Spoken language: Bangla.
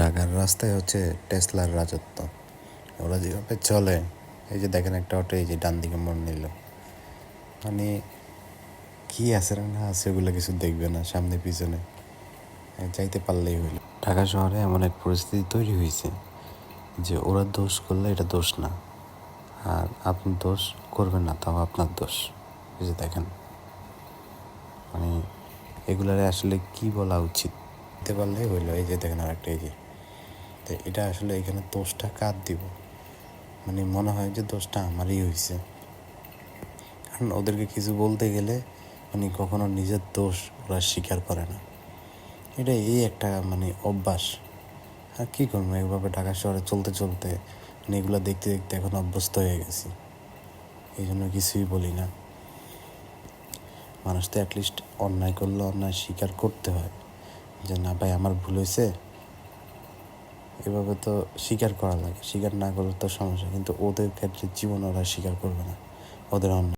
ঢাকার রাস্তায় হচ্ছে টেসলার রাজত্ব। ওরা যেভাবে চলে, এই যে দেখেন একটা অটো এই যে ডান দিকে মোড় নিল, মানে কি আছে না আছে ওগুলো কিছু দেখবে না, সামনে পিছনে যাইতে পারলেই হইল। ঢাকা শহরে এমন এক পরিস্থিতি তৈরি হয়েছে যে ওরা দোষ করলে এটা দোষ না, আর আপনি দোষ করবেন না তাও আপনার দোষ। এই যে দেখেন, মানে এগুলারে আসলে কি বলা উচিত দিতে পারলেই হইলো। এই যে দেখেন আর একটা এই যে, তো এটা আসলে এখানে দোষটা কার দিব? মানে মনে হয় যে দোষটা আমারই হয়েছে, কারণ ওদেরকে কিছু বলতে গেলে মানে কখনো নিজের দোষ ওরা স্বীকার করে না। এটা এই একটা মানে অভ্যাস। আর কী করবো, এইভাবে ঢাকা শহরে চলতে চলতে মানে এগুলো দেখতে দেখতে এখন অভ্যস্ত হয়ে গেছি, এই জন্য কিছুই বলি না। মানুষ তো অ্যাটলিস্ট অন্যায় করলে অন্যায় স্বীকার করতে হয়, যে না ভাই আমার ভুল হয়েছে, এভাবে তো স্বীকার করা লাগে। স্বীকার না করলে তো সমস্যা, কিন্তু ওদের ক্ষেত্রে জীবন ওরা স্বীকার করবে না ওদের অন্যায়।